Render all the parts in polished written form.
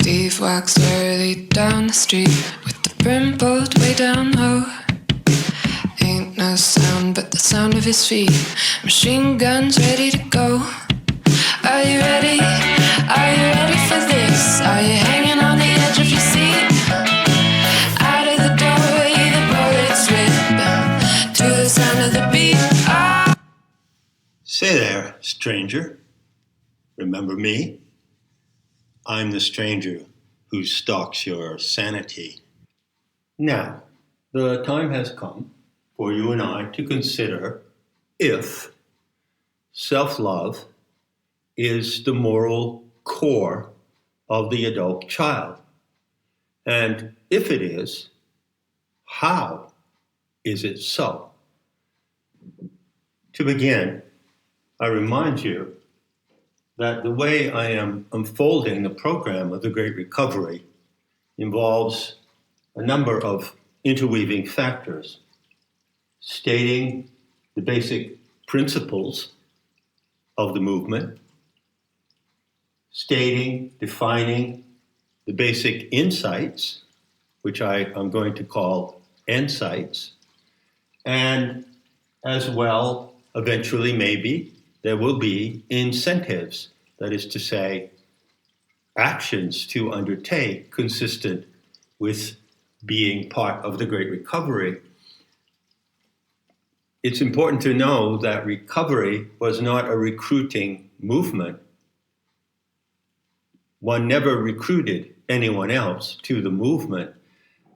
Steve walks slowly down the street with the brim pulled way down low. Ain't no sound but the sound of his feet. Machine guns ready to go. Are you ready? Are you ready for this? Are you hanging on the edge of your seat? Out of the doorway the bullets rip to the sound of the beat. Oh. Say there, stranger. Remember me? I'm the stranger who stalks your sanity. Now, the time has come for you and I to consider if self-love is the moral core of the adult child. And if it is, how is it so? To begin, I remind you that the way I am unfolding the program of the Great Recovery involves a number of interweaving factors, stating the basic principles of the movement, defining the basic insights, which I am going to call insights, and as well, eventually maybe, there will be incentives, that is to say, actions to undertake consistent with being part of the Great Recovery. It's important to know that recovery was not a recruiting movement. One never recruited anyone else to the movement.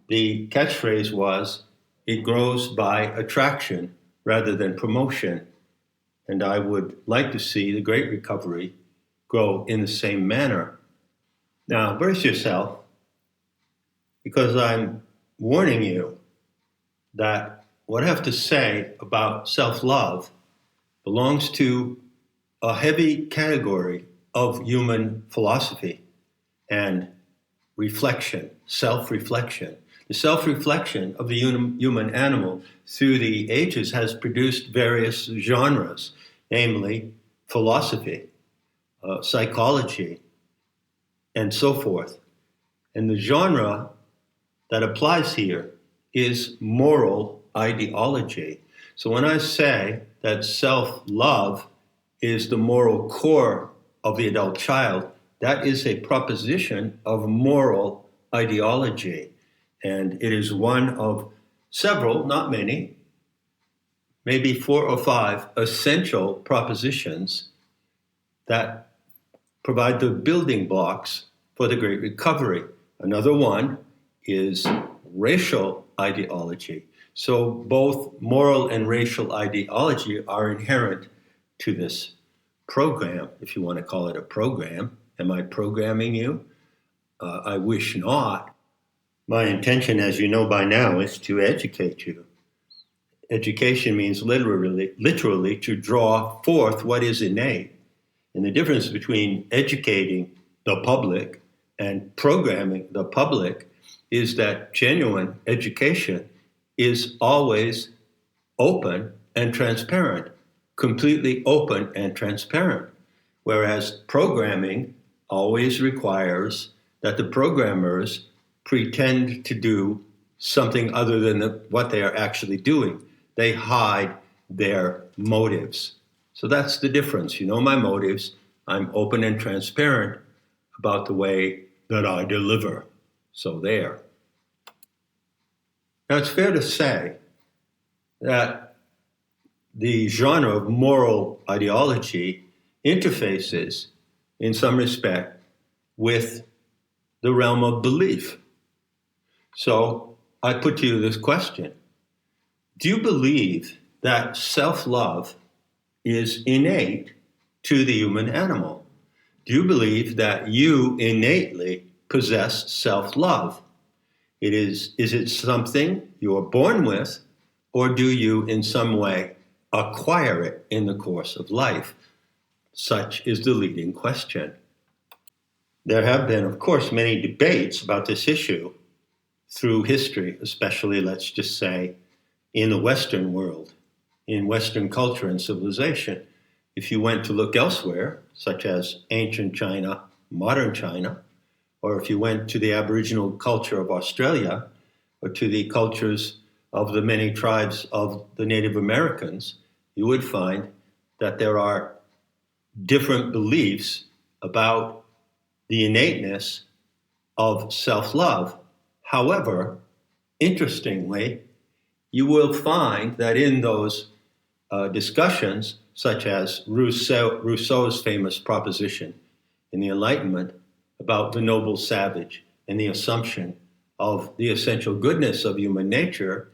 The catchphrase was, it grows by attraction rather than promotion. And I would like to see the Great Recovery grow in the same manner. Now, brace yourself, because I'm warning you that what I have to say about self-love belongs to a heavy category of human philosophy and reflection, self-reflection. The self-reflection of the human animal through the ages has produced various genres, namely philosophy, psychology, and so forth. And the genre that applies here is moral ideology. So when I say that self-love is the moral core of the adult child, that is a proposition of moral ideology. And it is one of several, not many, maybe 4 or 5 essential propositions that provide the building blocks for the Great Recovery. Another one is racial ideology. So both moral and racial ideology are inherent to this program, if you want to call it a program. Am I programming you? I wish not. My intention, as you know by now, is to educate you. Education means literally to draw forth what is innate. And the difference between educating the public and programming the public is that genuine education is always open and transparent, completely open and transparent, whereas programming always requires that the programmers pretend to do something other than what they are actually doing. They hide their motives. So that's the difference. You know my motives. I'm open and transparent about the way that I deliver. So there. Now it's fair to say that the genre of moral ideology interfaces, in some respect, with the realm of belief. So I put to you this question. Do you believe that self-love is innate to the human animal? Do you believe that you innately possess self-love? Is it something you are born with, or do you in some way acquire it in the course of life? Such is the leading question. There have been, of course, many debates about this issue through history, especially, let's just say, in the Western world, in Western culture and civilization. If you went to look elsewhere, such as ancient China, modern China, or if you went to the Aboriginal culture of Australia, or to the cultures of the many tribes of the Native Americans, you would find that there are different beliefs about the innateness of self-love. However, interestingly, you will find that in those discussions, such as Rousseau's famous proposition in the Enlightenment about the noble savage and the assumption of the essential goodness of human nature,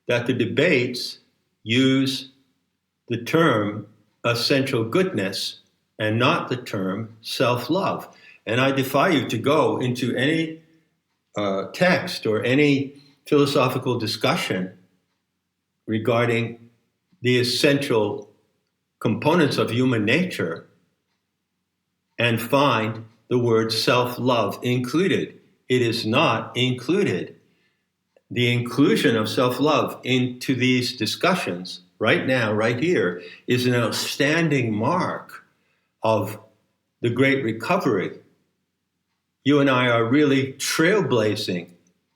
that the debates use the term essential goodness and not the term self-love. And I defy you to go into any text or any philosophical discussion regarding the essential components of human nature and find the word self-love included. It is not included. The inclusion of self-love into these discussions right now, right here, is an outstanding mark of the great recovery. You and I are really trailblazing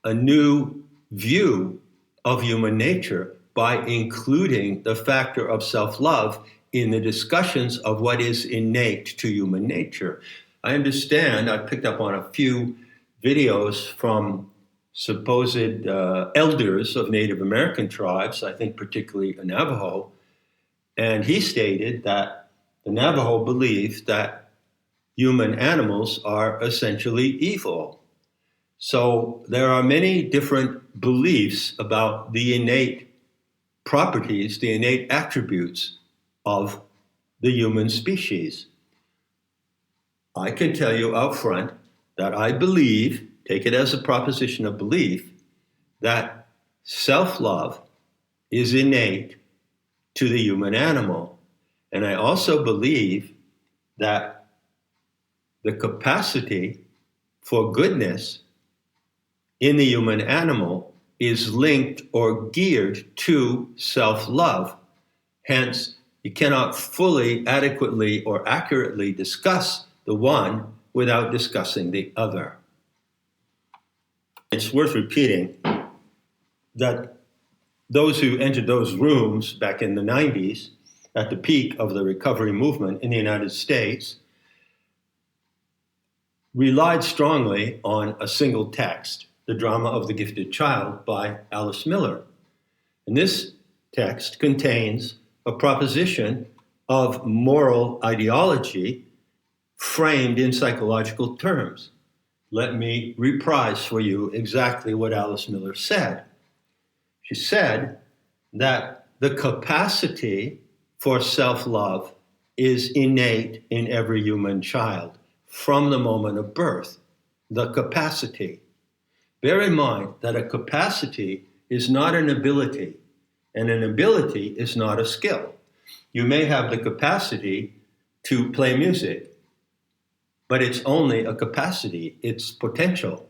a new view of human nature by including the factor of self-love in the discussions of what is innate to human nature. I understand, I picked up on a few videos from supposed elders of Native American tribes, I think particularly a Navajo, and he stated that the Navajo believed that human animals are essentially evil. So there are many different beliefs about the innate properties, the innate attributes of the human species. I can tell you out front that I believe, take it as a proposition of belief, that self-love is innate to the human animal. And I also believe that the capacity for goodness in the human animal is linked or geared to self-love. Hence, you cannot fully, adequately, or accurately discuss the one without discussing the other. It's worth repeating that those who entered those rooms back in the 90s, at the peak of the recovery movement in the United States, relied strongly on a single text, The Drama of the Gifted Child by Alice Miller. And this text contains a proposition of moral ideology framed in psychological terms. Let me reprise for you exactly what Alice Miller said. She said that the capacity for self-love is innate in every human child from the moment of birth. The capacity. Bear in mind that a capacity is not an ability, and an ability is not a skill. You may have the capacity to play music, but it's only a capacity, it's potential.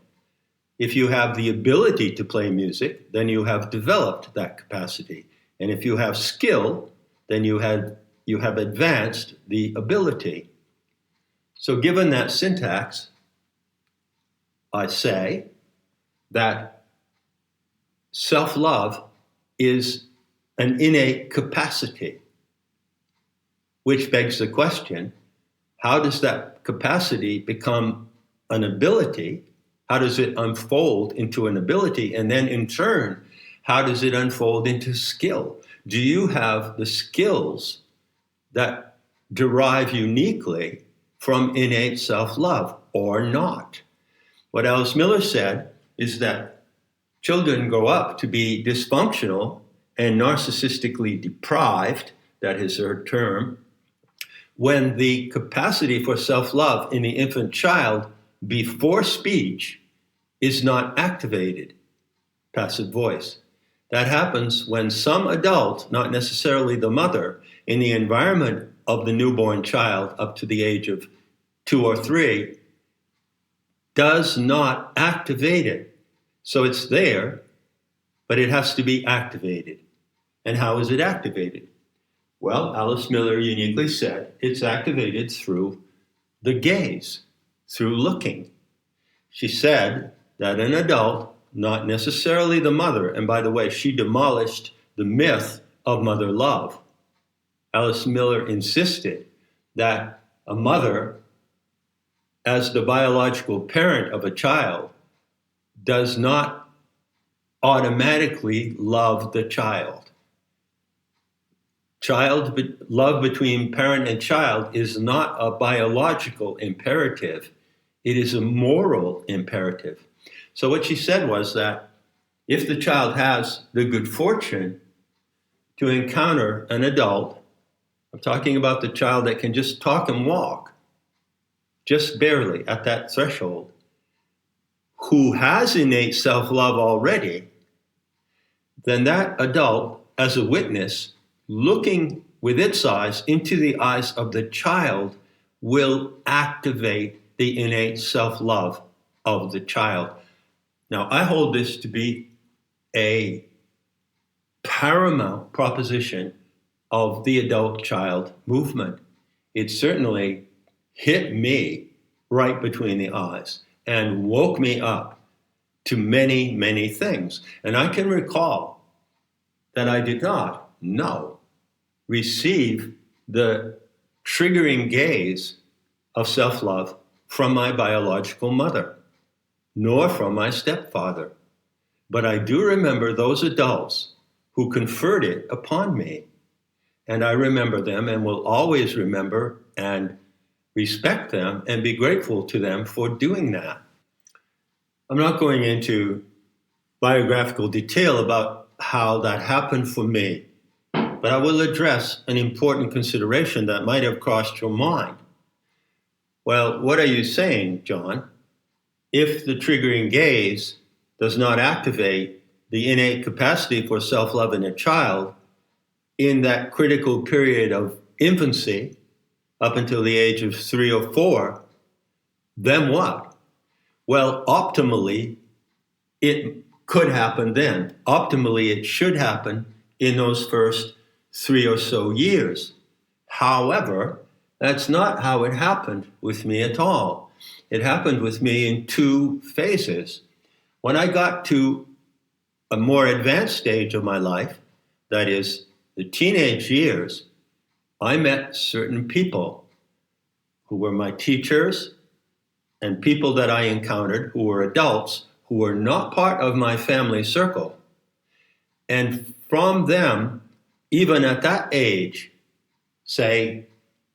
If you have the ability to play music, then you have developed that capacity. And if you have skill, then you have advanced the ability. So given that syntax, I say that self-love is an innate capacity, which begs the question, how does that capacity become an ability? How does it unfold into an ability? And then in turn, how does it unfold into skill? Do you have the skills that derive uniquely from innate self-love or not? What Alice Miller said is that children grow up to be dysfunctional and narcissistically deprived, that is her term, when the capacity for self-love in the infant child before speech is not activated, passive voice. That happens when some adult, not necessarily the mother, in the environment of the newborn child up to the age of 2 or 3, does not activate it. So it's there, but it has to be activated. And how is it activated? Well, Alice Miller uniquely said it's activated through the gaze, through looking. She said that an adult, not necessarily the mother, and by the way, she demolished the myth of mother love. Alice Miller insisted that a mother, as the biological parent of a child, does not automatically love the child. Love between parent and child is not a biological imperative. It is a moral imperative. So what she said was that if the child has the good fortune to encounter an adult, I'm talking about the child that can just talk and walk, just barely at that threshold, who has innate self-love already, then that adult, as a witness, looking with its eyes into the eyes of the child, will activate the innate self-love of the child. Now, I hold this to be a paramount proposition of the adult-child movement. It certainly hit me right between the eyes and woke me up to many, many things. And I can recall that I did not receive the triggering gaze of self-love from my biological mother, nor from my stepfather. But I do remember those adults who conferred it upon me. And I remember them and will always remember and respect them and be grateful to them for doing that. I'm not going into biographical detail about how that happened for me, but I will address an important consideration that might have crossed your mind. Well, what are you saying, John? If the triggering gaze does not activate the innate capacity for self-love in a child in that critical period of infancy, up until the age of 3 or 4, then what? Well, optimally, it could happen then. Optimally, it should happen in those first 3 or so years. However, that's not how it happened with me at all. It happened with me in 2 phases. When I got to a more advanced stage of my life, that is, the teenage years, I met certain people who were my teachers and people that I encountered who were adults who were not part of my family circle. And from them, even at that age, say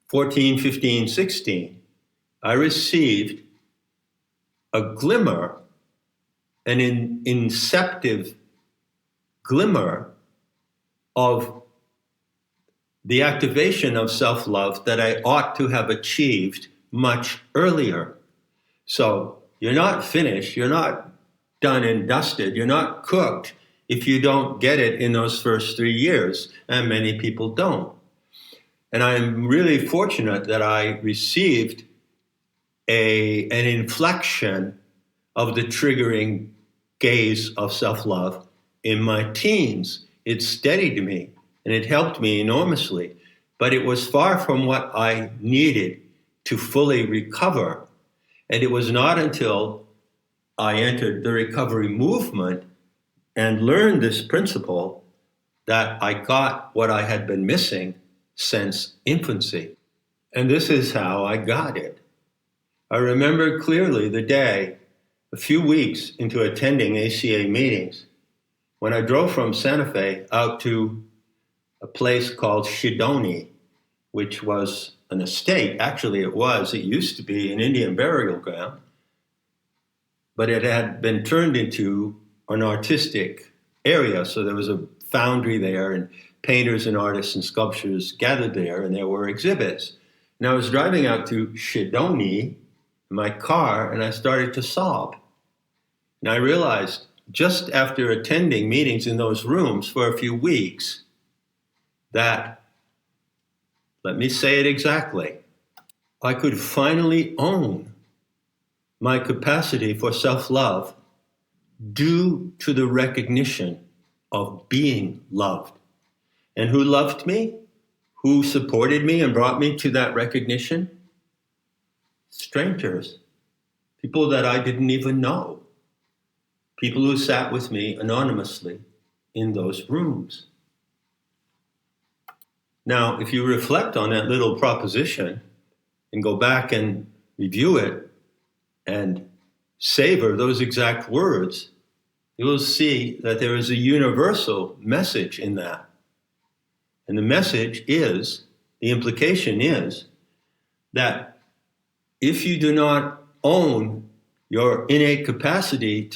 14, 15, 16, I received a glimmer, an inceptive glimmer of the activation of self-love that I ought to have achieved much earlier. So you're not finished, you're not done and dusted, you're not cooked if you don't get it in those first 3 years, and many people don't. And I'm really fortunate that I received an inflection of the triggering gaze of self-love in my teens. It steadied me and it helped me enormously, but it was far from what I needed to fully recover. And it was not until I entered the recovery movement and learned this principle that I got what I had been missing since infancy. And this is how I got it. I remember clearly the day, a few weeks into attending ACA meetings, when I drove from Santa Fe out to a place called Shidoni, which was an estate. Actually, it used to be an Indian burial ground, but it had been turned into an artistic area. So there was a foundry there, and painters and artists and sculptors gathered there, and there were exhibits. And I was driving out to Shidoni in my car, and I started to sob. And I realized just after attending meetings in those rooms for a few weeks that, let me say it exactly, I could finally own my capacity for self-love due to the recognition of being loved. And who loved me? Who supported me and brought me to that recognition? Strangers. people that I didn't even know, people who sat with me anonymously in those rooms. Now, if you reflect on that little proposition and go back and review it and savor those exact words, you will see that there is a universal message in that. And the message is, the implication is, that if you do not own your innate capacity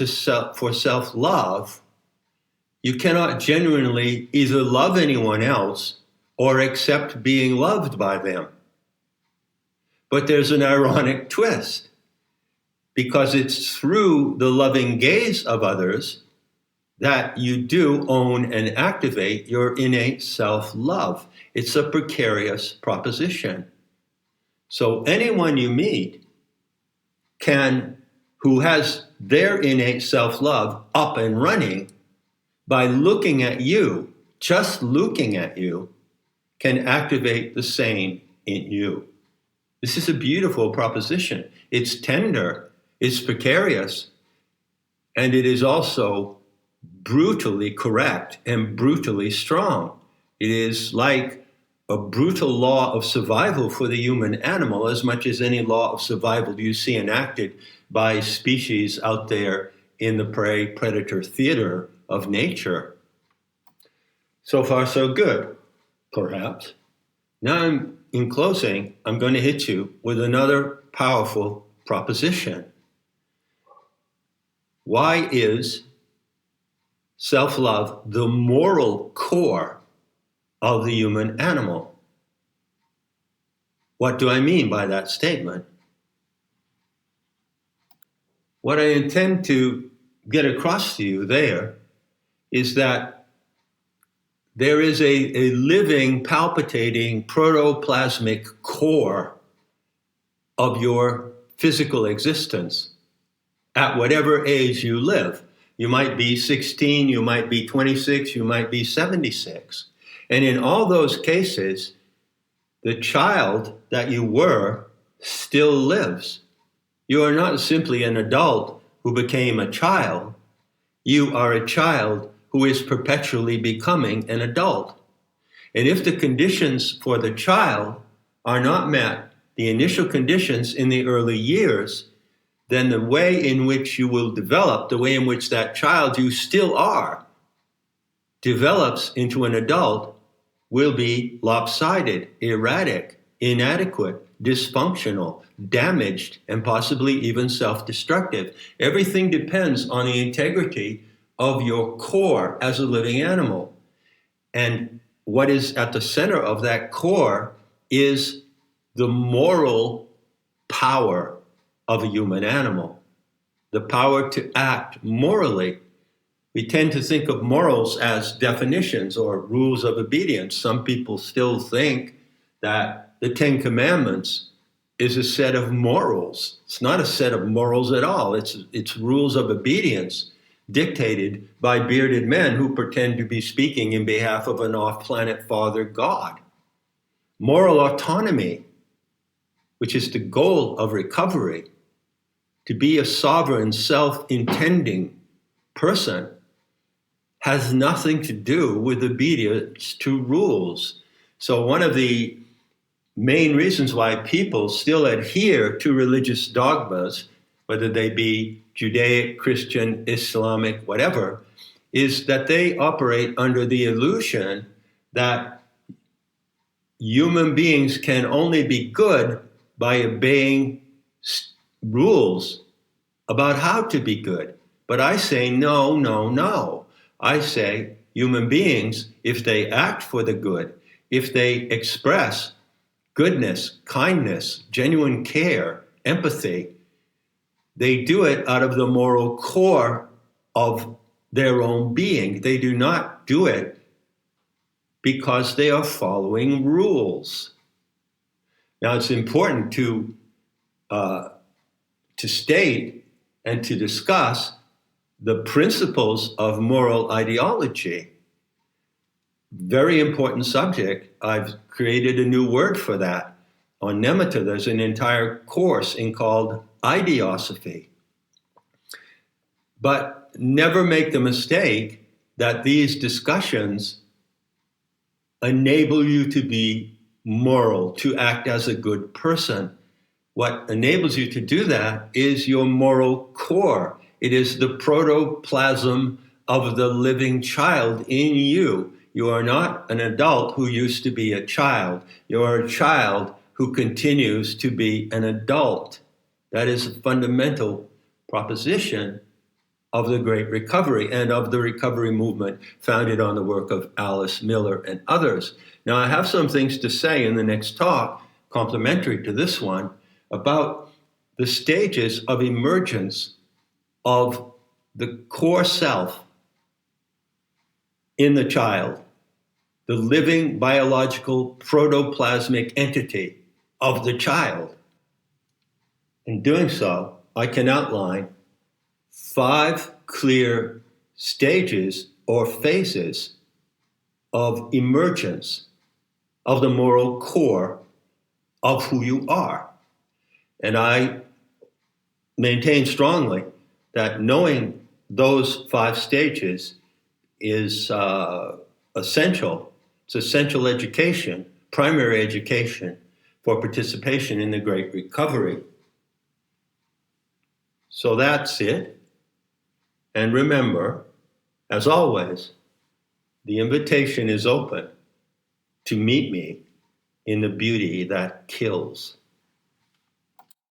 for self-love, you cannot genuinely either love anyone else or accept being loved by them. But there's an ironic twist, because it's through the loving gaze of others that you do own and activate your innate self-love. It's a precarious proposition. So anyone you meet who has their innate self-love up and running, by looking at you, just looking at you, can activate the same in you. This is a beautiful proposition. It's tender, it's precarious, and it is also brutally correct and brutally strong. It is like a brutal law of survival for the human animal, as much as any law of survival you see enacted by species out there in the prey-predator theater of nature. So far, so good, perhaps. Now, in closing, I'm going to hit you with another powerful proposition. Why is self-love the moral core of the human animal? What do I mean by that statement? What I intend to get across to you there is that there is a living, palpitating, protoplasmic core of your physical existence at whatever age you live. You might be 16, you might be 26, you might be 76. And in all those cases, the child that you were still lives. You are not simply an adult who became a child. You are a child who is perpetually becoming an adult. And if the conditions for the child are not met, the initial conditions in the early years, then the way in which you will develop, the way in which that child you still are, develops into an adult will be lopsided, erratic, inadequate, dysfunctional, damaged, and possibly even self-destructive. Everything depends on the integrity of your core as a living animal. And what is at the center of that core is the moral power of a human animal, the power to act morally. We tend to think of morals as definitions or rules of obedience. Some people still think that the Ten Commandments is a set of morals. It's not a set of morals at all. It's rules of obedience dictated by bearded men who pretend to be speaking in behalf of an off-planet Father God. Moral autonomy, which is the goal of recovery, to be a sovereign, self-intending person, has nothing to do with obedience to rules. So one of the main reasons why people still adhere to religious dogmas, whether they be Judaic, Christian, Islamic, whatever, is that they operate under the illusion that human beings can only be good by obeying rules about how to be good. But I say, no, no, no. I say human beings, if they act for the good, if they express goodness, kindness, genuine care, empathy, they do it out of the moral core of their own being. They do not do it because they are following rules. Now, it's important to state and to discuss the principles of moral ideology. Very important subject. I've created a new word for that. On Nematta, there's an entire course called Ideosophy. But never make the mistake that these discussions enable you to be moral, to act as a good person. What enables you to do that is your moral core. It is the protoplasm of the living child in you. You are not an adult who used to be a child. You are a child who continues to be an adult. That is a fundamental proposition of the Great Recovery and of the recovery movement founded on the work of Alice Miller and others. Now, I have some things to say in the next talk, complementary to this one, about the stages of emergence of the core self in the child, the living biological protoplasmic entity of the child. In doing so, I can outline 5 clear stages or phases of emergence of the moral core of who you are. And I maintain strongly that knowing those 5 stages is essential. It's essential education, primary education for participation in the Great Recovery. So that's it. And remember, as always, the invitation is open to meet me in the beauty that kills.